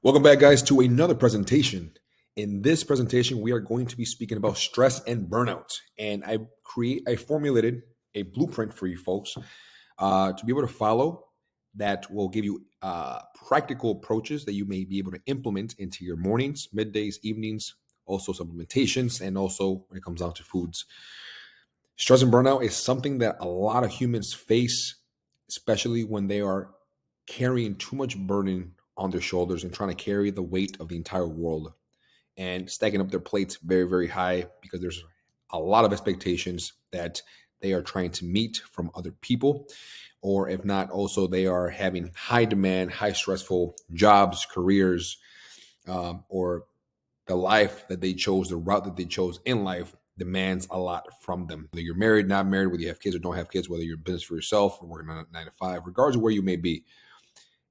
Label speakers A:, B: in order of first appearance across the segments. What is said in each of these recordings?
A: Welcome back, guys, to another presentation. In this presentation, we are going to be speaking about stress and burnout. And I formulated a blueprint for you folks to be able to follow that will give you practical approaches that you may be able to implement into your mornings, middays, evenings, also supplementations, and also when it comes down to foods. Stress and burnout is something that a lot of humans face, especially when they are carrying too much burden on their shoulders and trying to carry the weight of the entire world and stacking up their plates very, very high because there's a lot of expectations that they are trying to meet from other people. Or if not, also they are having high demand, high stressful jobs, careers, or the life that they chose, the route that they chose in life demands a lot from them. Whether you're married, not married, whether you have kids or don't have kids, whether you're in business for yourself or working on a 9 to 5, regardless of where you may be,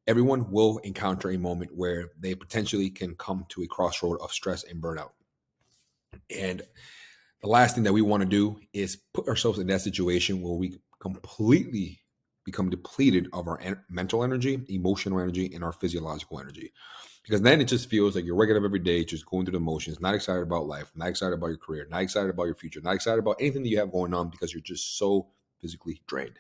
A: everyone will encounter a moment where they potentially can come to a crossroad of stress and burnout. And the last thing that we want to do is put ourselves in that situation where we completely become depleted of our mental energy, emotional energy, and our physiological energy. Because then it just feels like you're waking up every day, just going through the motions, not excited about life, not excited about your career, not excited about your future, not excited about anything that you have going on because you're just so physically drained.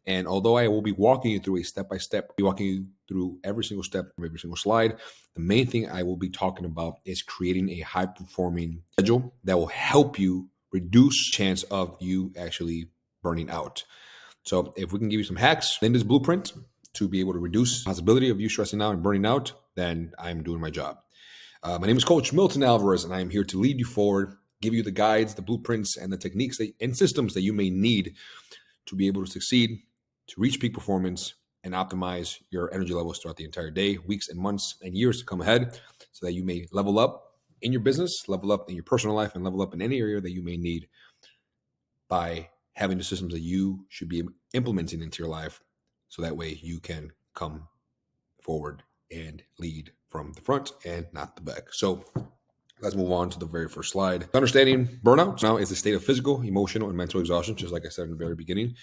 A: And although I will be walking you through a step by step, walking you through every single step, every single slide, the main thing I will be talking about is creating a high performing schedule that will help you reduce chance of you actually burning out. So if we can give you some hacks in this blueprint to be able to reduce the possibility of you stressing out and burning out, then I'm doing my job. My name is Coach Milton Alvarez, and I am here to lead you forward, give you the guides, the blueprints, and the techniques and systems that you may need to be able to succeed, to reach peak performance, and optimize your energy levels throughout the entire day, weeks, and months, and years to come ahead so that you may level up in your business, level up in your personal life, and level up in any area that you may need by having the systems that you should be implementing into your life so that way you can come forward and lead from the front and not the back. So let's move on to the very first slide. Understanding burnout now is a state of physical, emotional, and mental exhaustion, just like I said in the very beginning,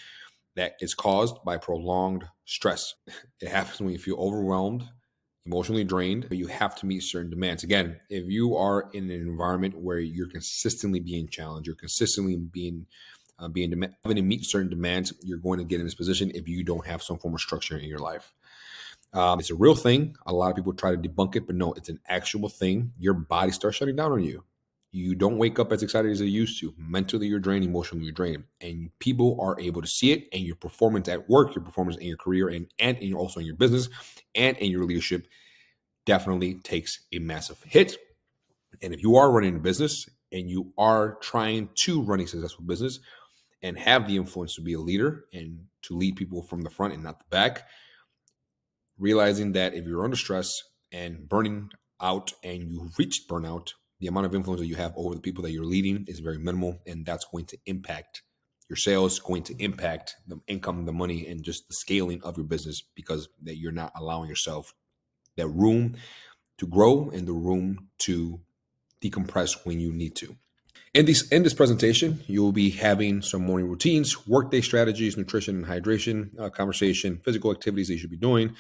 A: that is caused by prolonged stress. It happens when you feel overwhelmed, emotionally drained, but you have to meet certain demands. Again, if you are in an environment where you're consistently being challenged, you're consistently having to meet certain demands, you're going to get in this position if you don't have some form of structure in your life. It's a real thing. A lot of people try to debunk it, but no, it's an actual thing. Your body starts shutting down on you. You don't wake up as excited as you used to. Mentally, you're drained. Emotionally, you're drained. And people are able to see it. And your performance at work, your performance in your career, and also in your business and in your leadership definitely takes a massive hit. And if you are running a business and you are trying to run a successful business and have the influence to be a leader and to lead people from the front and not the back, realizing that if you're under stress and burning out and you reach burnout, the amount of influence that you have over the people that you're leading is very minimal, and that's going to impact your sales, going to impact the income, the money, and just the scaling of your business because that you're not allowing yourself that room to grow and the room to decompress when you need to. In this presentation, you will be having some morning routines, workday strategies, nutrition and hydration conversation, physical activities that you should be doing,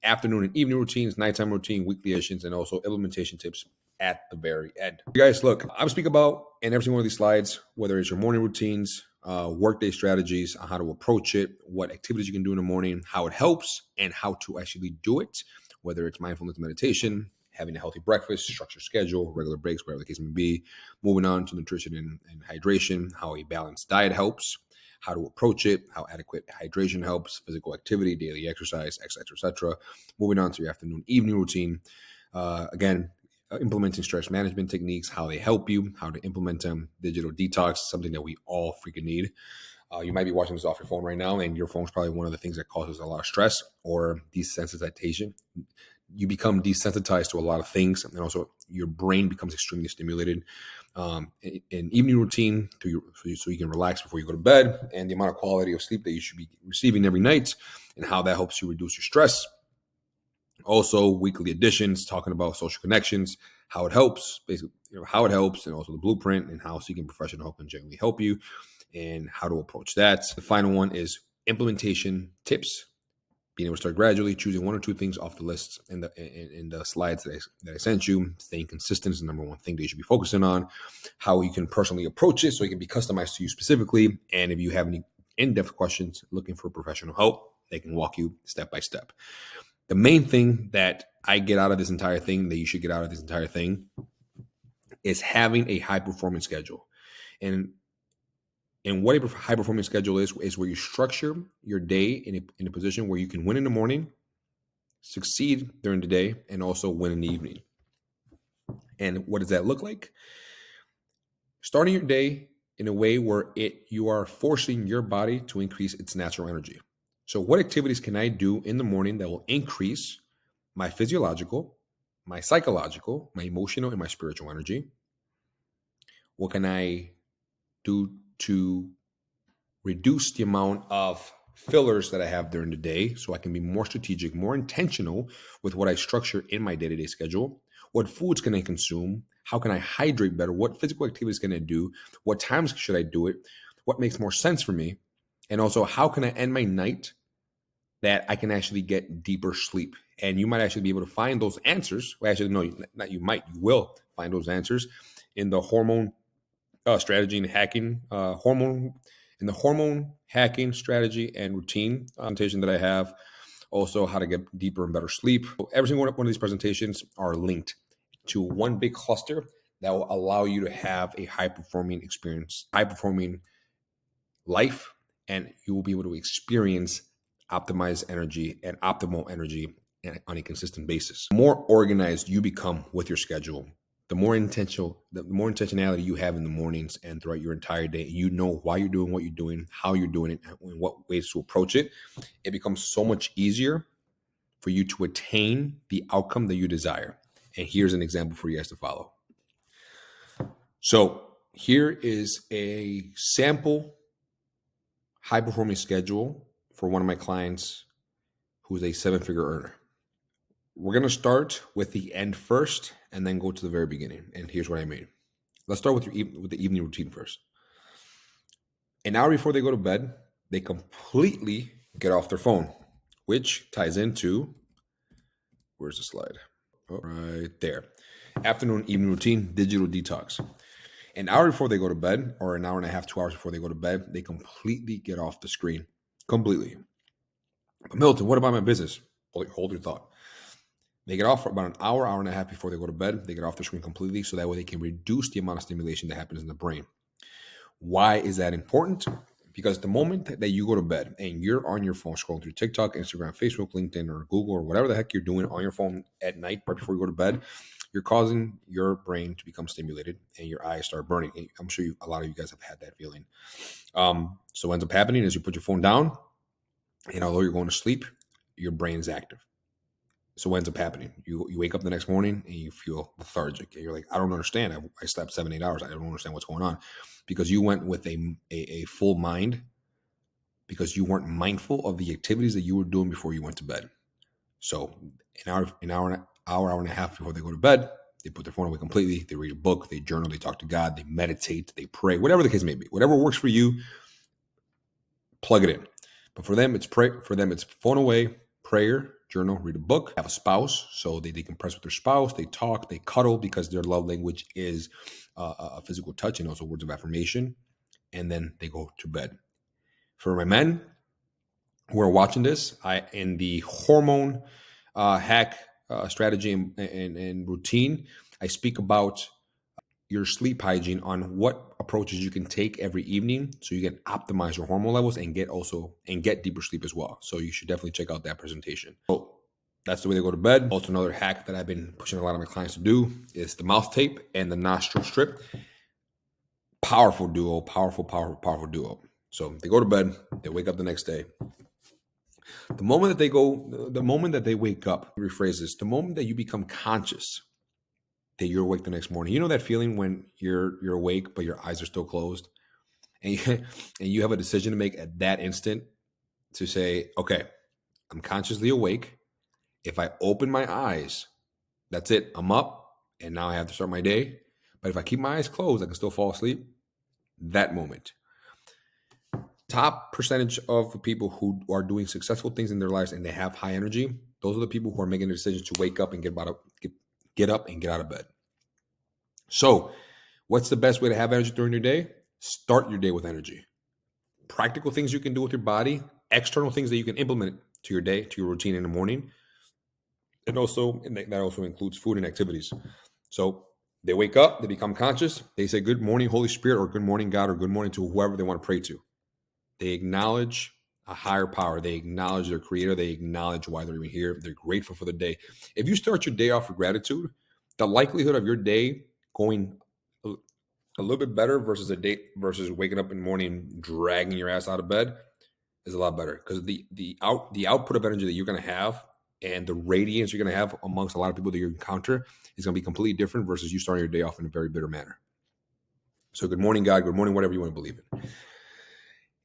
A: afternoon and evening routines, nighttime routine, weekly editions, and also implementation tips at the very end. You guys, look, I'm speaking about in every single one of these slides, whether it's your morning routines, workday strategies, on how to approach it, what activities you can do in the morning, how it helps, and how to actually do it, whether it's mindfulness meditation, having a healthy breakfast, structured schedule, regular breaks, whatever the case may be, moving on to nutrition and hydration, how a balanced diet helps, how to approach it, how adequate hydration helps, physical activity, daily exercise, etc. Moving on to your afternoon, evening routine. Again, implementing stress management techniques, how they help you, how to implement them, digital detox, something that we all freaking need. You might be watching this off your phone right now, and your phone's probably one of the things that causes a lot of stress or desensitization. You become desensitized to a lot of things, and also your brain becomes extremely stimulated. An evening routine so you can relax before you go to bed, and the amount of quality of sleep that you should be receiving every night, and how that helps you reduce your stress. Also, weekly editions talking about social connections, how it helps, basically, how it helps, and also the blueprint and how seeking professional help can generally help you, and how to approach that. The final one is implementation tips being able to start gradually, choosing one or two things off the list in the slides that I sent you. Staying consistent is the number one thing that you should be focusing on. How you can personally approach it so it can be customized to you specifically. And if you have any in-depth questions, looking for professional help, they can walk you step by step. The main thing that I get out of this entire thing, that you should get out of this entire thing, is having a high performance schedule. And what a high performing schedule is where you structure your day in a position where you can win in the morning, succeed during the day, and also win in the evening. And what does that look like? Starting your day in a way where you are forcing your body to increase its natural energy. So what activities can I do in the morning that will increase my physiological, my psychological, my emotional, and my spiritual energy? What can I do to reduce the amount of fillers that I have during the day so I can be more strategic, more intentional with what I structure in my day-to-day schedule? What foods can I consume? How can I hydrate better? What physical activities can I do? What times should I do it? What makes more sense for me? And also, how can I end my night that I can actually get deeper sleep? And you might actually be able to find those answers. Well, actually, no, not you might. You will find those answers in the hormone strategy and hacking hormone hacking strategy and routine presentation that I have. Also, how to get deeper and better sleep. Every single one of these presentations are linked to one big cluster that will allow you to have a high performing experience, high performing life, and you will be able to experience optimized energy and optimal energy on a consistent basis. The more organized you become with your schedule, the more intentionality you have in the mornings and throughout your entire day, you know why you're doing what you're doing, how you're doing it, and what ways to approach it. It becomes so much easier for you to attain the outcome that you desire. And here's an example for you guys to follow. So here is a sample high-performing schedule for one of my clients who's a seven-figure earner. We're going to start with the end first and then go to the very beginning. And here's what I mean. Let's start with the evening routine first. An hour before they go to bed, they completely get off their phone, which ties into, where's the slide? Oh, right there. Afternoon, evening routine, digital detox. An hour before they go to bed, or an hour and a half, 2 hours before they go to bed, they completely get off the screen. Completely. But Milton, what about my business? Hold your thought. They get off for about an hour, hour and a half before they go to bed. They get off the screen completely so that way they can reduce the amount of stimulation that happens in the brain. Why is that important? Because the moment that you go to bed and you're on your phone scrolling through TikTok, Instagram, Facebook, LinkedIn, or Google, or whatever the heck you're doing on your phone at night right before you go to bed, you're causing your brain to become stimulated and your eyes start burning. I'm sure a lot of you guys have had that feeling. So what ends up happening is you put your phone down, and although you're going to sleep, your brain is active. So what ends up happening? You wake up the next morning and you feel lethargic. And you're like, I don't understand. I slept 7-8 hours. I don't understand what's going on. Because you went with a full mind, because you weren't mindful of the activities that you were doing before you went to bed. So an hour and a half before they go to bed, they put their phone away completely. They read a book, they journal, they talk to God, they meditate, they pray, whatever the case may be. Whatever works for you, plug it in. But for them, it's phone away, prayer, journal, read a book, have a spouse, so they decompress with their spouse, they talk, they cuddle, because their love language is a physical touch and also words of affirmation, and then they go to bed. For my men who are watching this, in the hormone hack strategy and routine, I speak about your sleep hygiene, on what approaches you can take every evening so you can optimize your hormone levels and get deeper sleep as well. So you should definitely check out that presentation. So that's the way they go to bed. Also, another hack that I've been pushing a lot of my clients to do is the mouth tape and the nostril strip. Powerful duo. So they go to bed, they wake up the next day. The moment that they wake up, rephrase this, the moment that you become conscious that you're awake the next morning. You know that feeling when you're awake, but your eyes are still closed, and you have a decision to make at that instant to say, okay, I'm consciously awake. If I open my eyes, that's it. I'm up, and now I have to start my day. But if I keep my eyes closed, I can still fall asleep. That moment. Top percentage of the people who are doing successful things in their lives and they have high energy, those are the people who are making the decision to wake up and get up and get out of bed. So, what's the best way to have energy during your day? Start your day with energy. Practical things you can do with your body, external things that you can implement to your day, to your routine in the morning, and that also includes food and activities. So they wake up, they become conscious, they say good morning, Holy Spirit, or good morning, God, or good morning to whoever they want to pray to. They acknowledge a higher power. They acknowledge their creator. They acknowledge why they're even here. They're grateful for the day. If you start your day off with gratitude, the likelihood of your day going a little bit better versus waking up in the morning dragging your ass out of bed is a lot better, because the output of energy that you're going to have and the radiance you're going to have amongst a lot of people that you encounter is going to be completely different versus you starting your day off in a very bitter manner. So good morning, God. Good morning, whatever you want to believe in.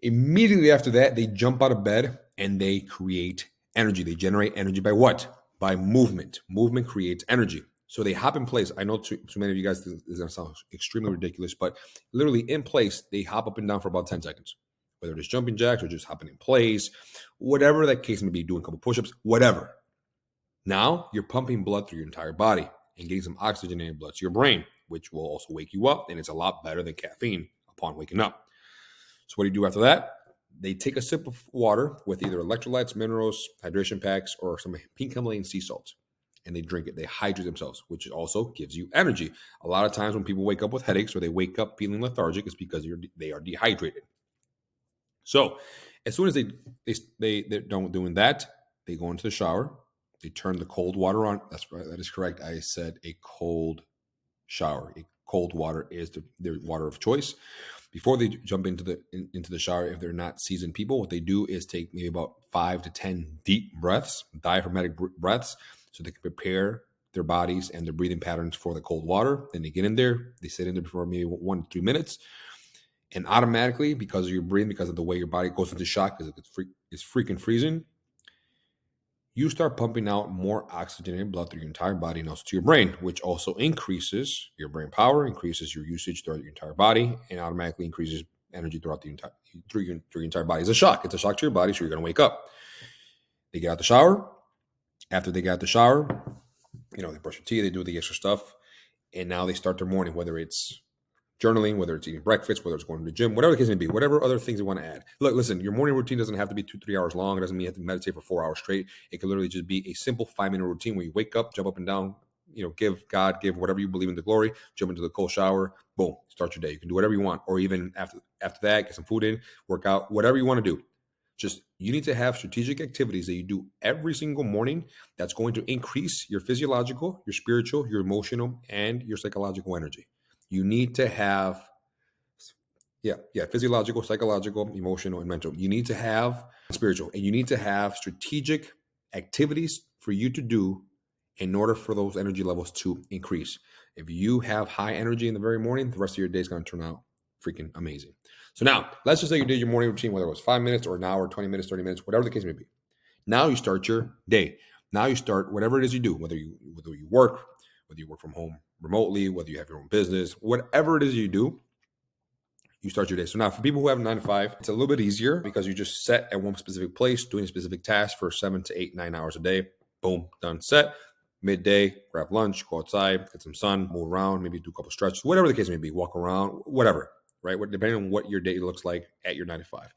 A: Immediately after that, they jump out of bed and they create energy. They generate energy by what? By movement. Movement creates energy. So they hop in place. I know too many of you guys, this is going to sound extremely ridiculous, but literally in place, they hop up and down for about 10 seconds. Whether it's jumping jacks or just hopping in place, whatever that case may be, doing a couple push-ups, whatever. Now you're pumping blood through your entire body and getting some oxygenated blood to your brain, which will also wake you up, and it's a lot better than caffeine upon waking up. So what do you do after that? They take a sip of water with either electrolytes, minerals, hydration packs, or some pink Himalayan sea salt, and they drink it. They hydrate themselves, which also gives you energy. A lot of times when people wake up with headaches or they wake up feeling lethargic, it's because they are dehydrated. So as soon as they're done doing that, they go into the shower. They turn the cold water on. That's right. That is correct. I said a cold shower. A cold water is their water of choice. Before they jump into the shower, if they're not seasoned people, what they do is take maybe about 5 to 10 deep breaths, diaphragmatic breaths, so they can prepare their bodies and their breathing patterns for the cold water. Then they get in there. They sit in there for maybe 1 to 2 minutes. And automatically, because of your breathing, because of the way your body goes into shock, because it's freaking freezing, you start pumping out more oxygenated blood through your entire body and also to your brain, which also increases your brain power, increases your usage throughout your entire body, and automatically increases energy throughout through your entire body. It's a shock. It's a shock to your body, so you're going to wake up. They get out the shower. After they get out the shower, they brush their teeth, they do the extra stuff, and now they start their morning, whether it's journaling, whether it's eating breakfast, whether it's going to the gym, whatever the case may be, whatever other things you want to add. Look, listen, your morning routine doesn't have to be 2-3 hours long. It doesn't mean you have to meditate for 4 hours straight. It can literally just be a simple 5-minute routine where you wake up, jump up and down, give whatever you believe in the glory, jump into the cold shower, boom, start your day. You can do whatever you want. Or even after that, get some food in, work out, whatever you want to do. Just, you need to have strategic activities that you do every single morning that's going to increase your physiological, your spiritual, your emotional, and your psychological energy. You need to have physiological, psychological, emotional, and mental. You need to have spiritual, and you need to have strategic activities for you to do in order for those energy levels to increase. If you have high energy in the very morning, the rest of your day is going to turn out freaking amazing. So now, let's just say you did your morning routine, whether it was 5 minutes or an hour, 20 minutes, 30 minutes, whatever the case may be. Now you start your day. Now you start whatever it is you do, whether you work, whether you work from home remotely, whether you have your own business, whatever it is you do, you start your day. So now for people who have a 9 to 5, it's a little bit easier because you just set at one specific place, doing a specific task for 7 to 8, 9 hours a day. Boom, done, set. Midday, grab lunch, go outside, get some sun, move around, maybe do a couple stretches, whatever the case may be, walk around, whatever, right? Depending on what your day looks like at your 9 to 5.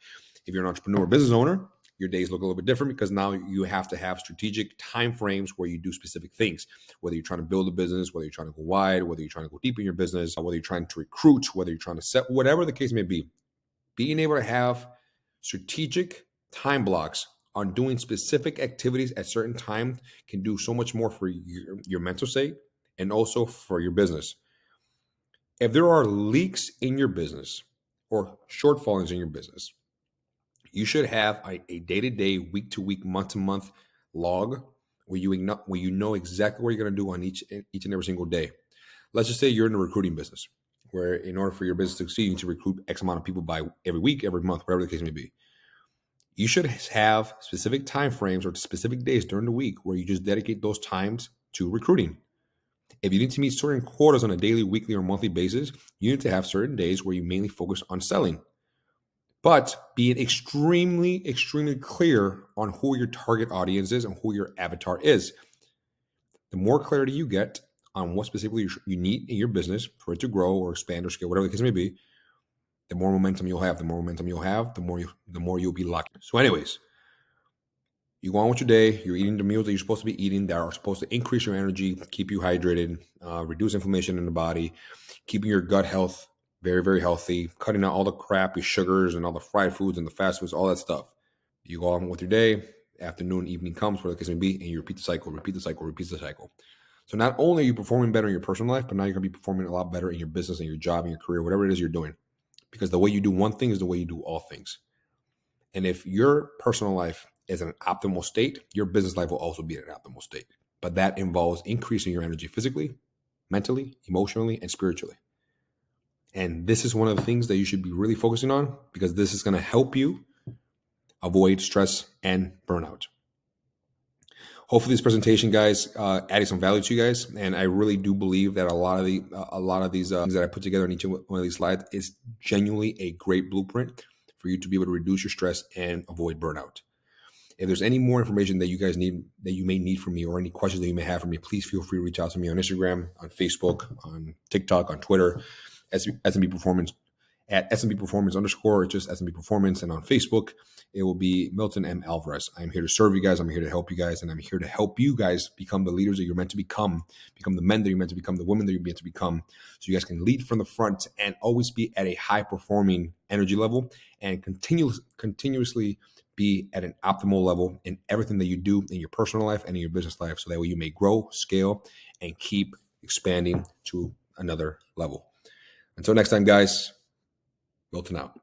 A: If you're an entrepreneur, business owner, your days look a little bit different because now you have to have strategic time frames where you do specific things, whether you're trying to build a business, whether you're trying to go wide, whether you're trying to go deep in your business, whether you're trying to recruit, whether you're trying to set, whatever the case may be. Being able to have strategic time blocks on doing specific activities at certain times can do so much more for your mental state and also for your business. If there are leaks in your business or shortfalls in your business, you should have a day-to-day, week-to-week, month-to-month log where you know exactly what you're going to do on each and every single day. Let's just say you're in the recruiting business, where in order for your business to succeed, you need to recruit X amount of people by every week, every month, whatever the case may be. You should have specific time frames or specific days during the week where you just dedicate those times to recruiting. If you need to meet certain quotas on a daily, weekly, or monthly basis, you need to have certain days where you mainly focus on selling. but being extremely, extremely clear on who your target audience is and who your avatar is. The more clarity you get on what specifically you need in your business for it to grow or expand or scale, whatever the case may be, the more momentum you'll have. The more momentum you'll have, the more you'll be lucky. So, anyways, you go on with your day. You're eating the meals that you're supposed to be eating that are supposed to increase your energy, keep you hydrated, reduce inflammation in the body, keeping your gut health very, very healthy, cutting out all the crap, your sugars and all the fried foods and the fast foods, all that stuff. You go on with your day. Afternoon, evening comes, whatever the case may be, and you repeat the cycle, repeat the cycle, repeat the cycle. So not only are you performing better in your personal life, but now you're going to be performing a lot better in your business and your job and your career, whatever it is you're doing. Because the way you do one thing is the way you do all things. And if your personal life is in an optimal state, your business life will also be in an optimal state. But that involves increasing your energy physically, mentally, emotionally, and spiritually. And this is one of the things that you should be really focusing on, because this is going to help you avoid stress and burnout. Hopefully this presentation, guys, added some value to you guys. And I really do believe that a lot of these things that I put together in each one of these slides is genuinely a great blueprint for you to be able to reduce your stress and avoid burnout. If there's any more information that you guys need, that you may need from me, or any questions that you may have for me, please feel free to reach out to me on Instagram, on Facebook, on TikTok, on Twitter, SMB Performance, at SMB Performance _ or just SMB Performance. And on Facebook, it will be Milton M. Alvarez. I'm here to serve you guys. I'm here to help you guys. And I'm here to help you guys become the leaders that you're meant to become the men that you're meant to become, the women that you're meant to become, so you guys can lead from the front and always be at a high performing energy level and continuously be at an optimal level in everything that you do in your personal life and in your business life, so that way you may grow, scale, and keep expanding to another level. Until next time, guys, Milton out.